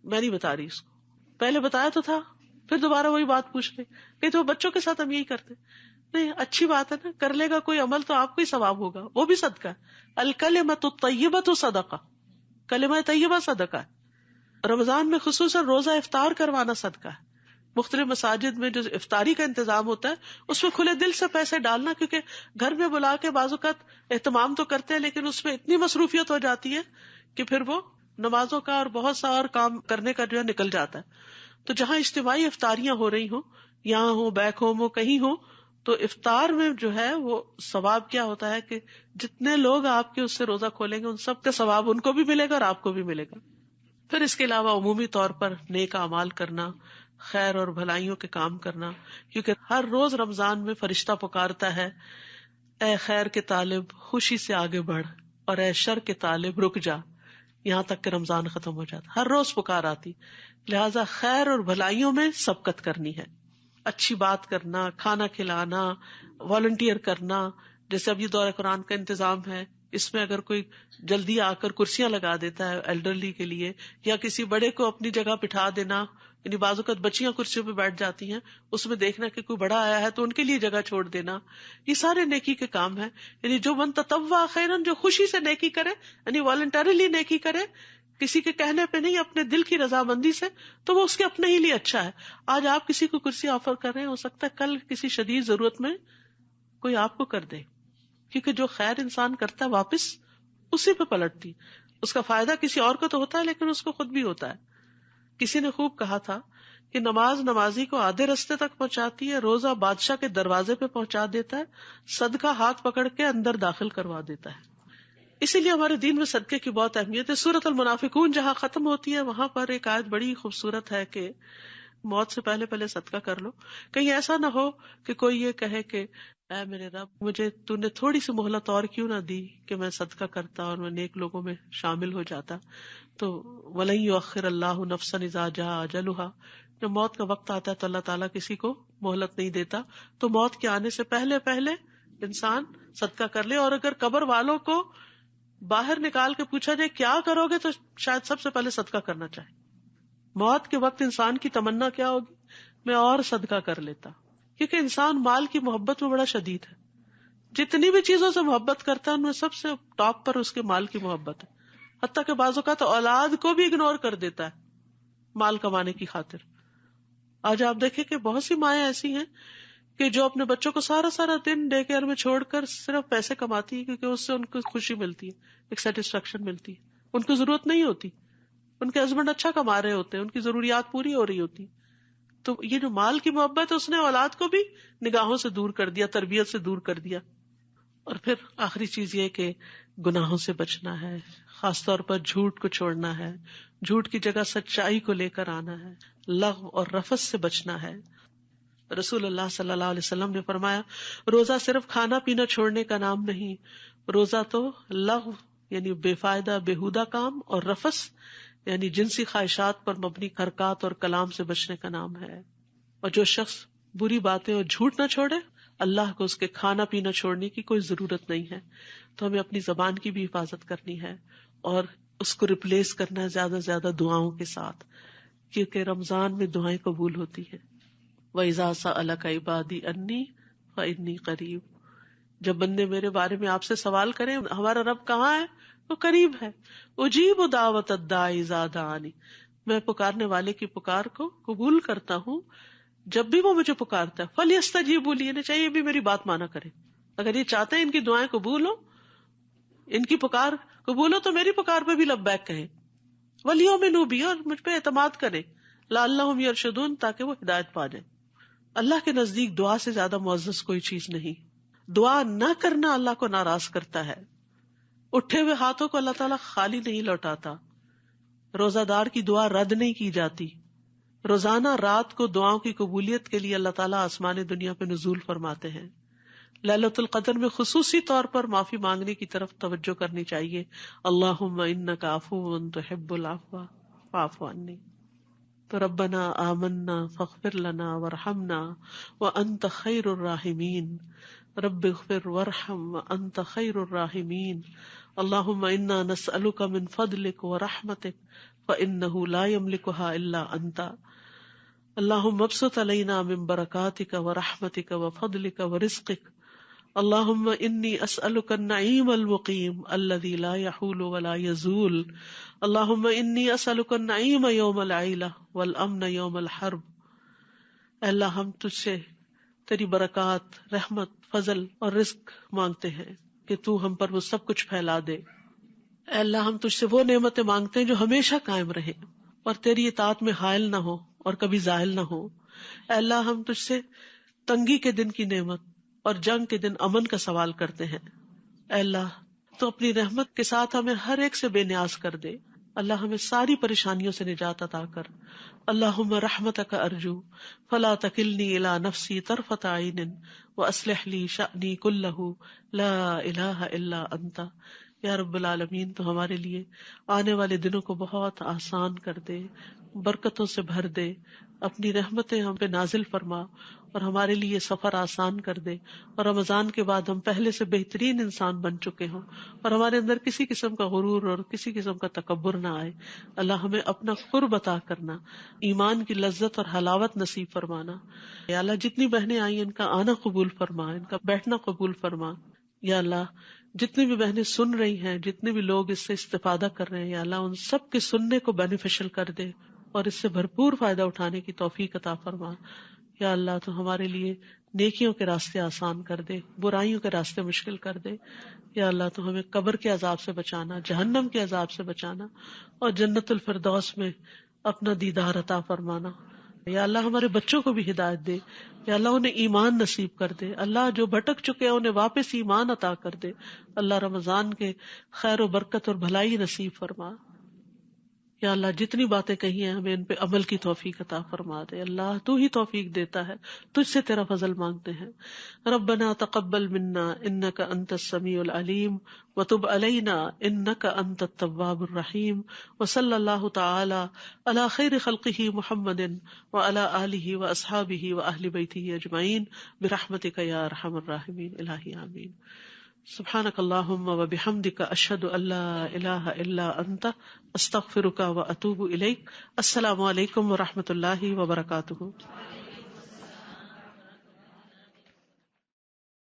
میں نہیں بتا رہی اس کو، پہلے بتایا تو تھا، پھر دوبارہ وہی بات پوچھ لے. نہیں تو بچوں کے ساتھ ہم یہی کرتے. نہیں، اچھی بات ہے نا، کر لے گا کوئی عمل تو آپ کو ہی ثواب ہوگا، وہ بھی صدقہ ہے. الکلمۃ الطیبۃ صدقہ، کلمہ طیبہ صدقہ ہے. رمضان میں خصوصاً روزہ افطار کروانا صدقہ ہے. مختلف مساجد میں جو افطاری کا انتظام ہوتا ہے اس میں کھلے دل سے پیسے ڈالنا، کیونکہ گھر میں بلا کے بعض اوقات اہتمام تو کرتے ہیں لیکن اس میں اتنی مصروفیت ہو جاتی ہے کہ پھر وہ نمازوں کا اور بہت سا اور کام کرنے کا جو ہے نکل جاتا ہے. تو جہاں اجتماعی افطاریاں ہو رہی ہوں، یہاں ہو، بیک ہوم ہو، کہیں ہو، تو افطار میں جو ہے وہ ثواب کیا ہوتا ہے کہ جتنے لوگ آپ کے اس سے روزہ کھولیں گے ان سب کا ثواب ان کو بھی ملے گا اور آپ کو بھی ملے گا. پھر اس کے علاوہ عمومی طور پر نیک اعمال کرنا، خیر اور بھلائیوں کے کام کرنا، کیونکہ ہر روز رمضان میں فرشتہ پکارتا ہے، اے خیر کے طالب خوشی سے آگے بڑھ، اور اے شر کے طالب رک جا، یہاں تک کہ رمضان ختم ہو جاتا. ہر روز پکار آتی. لہٰذا خیر اور بھلائیوں میں سبقت کرنی ہے، اچھی بات کرنا، کھانا کھلانا، والنٹیئر کرنا. جیسے اب یہ دورہ قرآن کا انتظام ہے، اس میں اگر کوئی جلدی آ کر کرسیاں لگا دیتا ہے ایلڈرلی کے لیے، یا کسی بڑے کو اپنی جگہ بٹھا دینا، یعنی بعض اوقات بچیاں کرسیوں پہ بیٹھ جاتی ہیں، اس میں دیکھنا کہ کوئی بڑا آیا ہے تو ان کے لیے جگہ چھوڑ دینا، یہ سارے نیکی کے کام ہیں. یعنی جو من تطوع خیرن، جو خوشی سے نیکی کرے، یعنی والنٹریلی نیکی کرے، کسی کے کہنے پہ نہیں، اپنے دل کی رضامندی سے، تو وہ اس کے اپنے ہی لیے اچھا ہے. آج آپ کسی کو کرسی آفر کر رہے ہیں، ہو سکتا ہے کل کسی شدید ضرورت میں کوئی آپ کو کر دے، کیونکہ جو خیر انسان کرتا ہے واپس اسی پہ پلٹتی. اس کا فائدہ کسی اور کو تو ہوتا ہے لیکن اس کو خود بھی ہوتا ہے. کسی نے خوب کہا تھا کہ نماز نمازی کو آدھے رستے تک پہنچاتی ہے، روزہ بادشاہ کے دروازے پہ پہنچا دیتا ہے، صدقہ ہاتھ پکڑ کے اندر داخل کروا دیتا ہے. اسی لیے ہمارے دین میں صدقے کی بہت اہمیت ہے. سورۃ المنافقون جہاں ختم ہوتی ہے وہاں پر ایک آیت بڑی خوبصورت ہے کہ موت سے پہلے پہلے صدقہ کر لو. کہیں ایسا نہ ہو کہ کوئی یہ کہے کہ اے میرے رب مجھے تو نے تھوڑی سی مہلت اور کیوں نہ دی کہ میں صدقہ کرتا اور میں نیک لوگوں میں شامل ہو جاتا. تو وَلَن يُؤَخِّرَ اللَّهُ نَفْسًا إِذَا جَاءَ أَجَلُهَا، جب موت کا وقت آتا ہے تو اللہ تعالیٰ کسی کو مہلت نہیں دیتا. تو موت کے آنے سے پہلے پہلے انسان صدقہ کر لے. اور اگر قبر والوں کو باہر نکال کے پوچھا جائے کیا کرو گے تو شاید سب سے پہلے صدقہ کرنا چاہے. موت کے وقت انسان کی تمنا کیا ہوگی؟ میں اور صدقہ کر لیتا. کیونکہ انسان مال کی محبت میں بڑا شدید ہے. جتنی بھی چیزوں سے محبت کرتا ہے ان میں سب سے ٹاپ پر اس کے مال کی محبت ہے. حتیٰ کہ بعض اوقات اولاد کو بھی اگنور کر دیتا ہے مال کمانے کی خاطر. آج آپ دیکھیں کہ بہت سی مائیں ایسی ہیں کہ جو اپنے بچوں کو سارا سارا دن ڈے کیئر میں چھوڑ کر صرف پیسے کماتی ہے، کیونکہ اس سے ان کو خوشی ملتی ہے، ایک سیٹسفیکشن ملتی ہے. ان کو ضرورت نہیں ہوتی، ان کے ہسبینڈ اچھا کما رہے ہوتے ہیں، ان کی ضروریات پوری ہو رہی ہوتی. تو یہ جو مال کی محبت ہے اس نے اولاد کو بھی نگاہوں سے دور کر دیا، تربیت سے دور کر دیا. اور پھر آخری چیز یہ کہ گناہوں سے بچنا ہے، خاص طور پر جھوٹ کو چھوڑنا ہے، جھوٹ کی جگہ سچائی کو لے کر آنا ہے، لغو اور رفث سے بچنا ہے. رسول اللہ صلی اللہ علیہ وسلم نے فرمایا روزہ صرف کھانا پینا چھوڑنے کا نام نہیں، روزہ تو لغو یعنی بے فائدہ بےہودہ کام اور رفث یعنی جنسی خواہشات پر مبنی حرکات اور کلام سے بچنے کا نام ہے. اور جو شخص بری باتیں اور جھوٹ نہ چھوڑے اللہ کو اس کے کھانا پینا چھوڑنے کی کوئی ضرورت نہیں ہے. تو ہمیں اپنی زبان کی بھی حفاظت کرنی ہے اور اس کو ریپلیس کرنا ہے زیادہ سے زیادہ دعاؤں کے ساتھ، کیونکہ رمضان میں دعائیں قبول ہوتی ہیں. وَإِذَا سَأَلَكَ عِبَادِي أَنِّي فَإِنِّي قَرِيبٌ، جب بندے میرے بارے میں آپ سے سوال کریں ہمارا رب کہاں ہے، وہ قریب ہے. اجیب دعوت الداعی اذا دعانی، میں پکارنے والے کی پکار کو قبول کرتا ہوں جب بھی وہ مجھے پکارتا ہے. فلیستجیبوا لی، انہیں چاہیے بھی میری بات مانا کرے. اگر یہ چاہتے ہیں ان کی دعائیں قبول ہو، ان کی پکار قبول ہو، تو میری پکار پہ بھی لبیک کہیں. ولیؤمنوا بی، اور مجھ پہ اعتماد کریں. لعلہم یرشدون، تاکہ وہ ہدایت پا جائیں. اللہ کے نزدیک دعا سے زیادہ معزز کوئی چیز نہیں. دعا نہ کرنا اللہ کو ناراض کرتا ہے. اٹھے ہوئے ہاتھوں کو اللہ تعالیٰ خالی نہیں لوٹاتا. روزہ دار کی دعا رد نہیں کی جاتی. روزانہ رات کو دعاؤں کی قبولیت کے لیے اللہ تعالیٰ آسمان دنیا پہ نزول فرماتے ہیں. لیلۃ القدر میں خصوصی طور پر معافی مانگنے کی طرف توجہ کرنی چاہیے. اللہم انک عفو تحب العفو فاعف عنی. تو ربنا آمنا فاغفر لنا وارحمنا وانت خیر الراحمین. رب اغفر وارحم وانت خیر الراحمین. اللہم انا نسألک من فضلک ورحمتک فإنہ لا یملکها الا انت. اللہم ابسط علینا من برکاتک ورحمتک وفضلک ورزقک. اللہم انی اسألک النعیم المقیم الذی لا یحول ولا یزول. اللہم انی اسألک النعیم یوم العیلہ والامن یوم الحرب. اے اللہ ہم تجھ سے تیری برکات، رحمت، فضل اور رزق مانگتے ہیں کہ تو ہم پر وہ سب کچھ پھیلا دے. اے اللہ ہم تجھ سے وہ نعمتیں مانگتے ہیں جو ہمیشہ قائم رہے اور تیری اطاعت میں حائل نہ ہو اور کبھی زائل نہ ہو. اے اللہ ہم تجھ سے تنگی کے دن کی نعمت اور جنگ کے دن امن کا سوال کرتے ہیں. اے اللہ تو اپنی رحمت کے ساتھ ہمیں ہر ایک سے بے نیاز کر دے. اللہ ہمیں ساری پریشانیوں سے نجات عطا کر. اللہم رحمتک ارجو فلا تکلنی الی نفسی طرفۃ عین واصلح لی شأنی کلہ لا الہ الا انت. یا رب العالمین تو ہمارے لیے آنے والے دنوں کو بہت آسان کر دے، برکتوں سے بھر دے، اپنی رحمتیں ہم پہ نازل فرما اور ہمارے لیے سفر آسان کر دے. اور رمضان کے بعد ہم پہلے سے بہترین انسان بن چکے ہوں اور ہمارے اندر کسی قسم کا غرور اور کسی قسم کا تکبر نہ آئے. اللہ ہمیں اپنا قرب عطا کرنا، ایمان کی لذت اور حلاوت نصیب فرمانا. یا اللہ جتنی بہنیں آئی ان کا آنا قبول فرما، ان کا بیٹھنا قبول فرما. یا اللہ جتنی بھی بہنیں سن رہی ہیں، جتنے بھی لوگ اس سے استفادہ کر رہے ہیں، یا اللہ ان سب کے سننے کو بینیفیشل کر دے اور اس سے بھرپور فائدہ اٹھانے کی توفیق عطا فرما. یا اللہ تو ہمارے لیے نیکیوں کے راستے آسان کر دے، برائیوں کے راستے مشکل کر دے. یا اللہ تو ہمیں قبر کے عذاب سے بچانا، جہنم کے عذاب سے بچانا اور جنت الفردوس میں اپنا دیدار عطا فرمانا. یا اللہ ہمارے بچوں کو بھی ہدایت دے. یا اللہ انہیں ایمان نصیب کر دے. اللہ جو بھٹک چکے ہیں انہیں واپس ایمان عطا کر دے. اللہ رمضان کے خیر و برکت اور بھلائی نصیب فرما. یا اللہ جتنی باتیں کہی ہیں ہمیں ان پہ عمل کی توفیق عطا فرما دے. اللہ تو ہی توفیق دیتا ہے، تجھ سے تیرا فضل مانگتے ہیں. ربنا تقبل منا انک انت السمیع العلیم وتب علینا انک انت التواب الرحیم. وصلی اللہ تعالی علی خیر خلقہ محمد وعلی آلہ واصحابہ واہل بیتہ اجمعین برحمتک یا ارحم الراحمین. الہی آمین. سبحانک اللہم وبحمدک اشہد ان لا الہ الا انت استغفرک واتوب الیک. السلام علیکم ورحمۃ اللہ وبرکاتہ.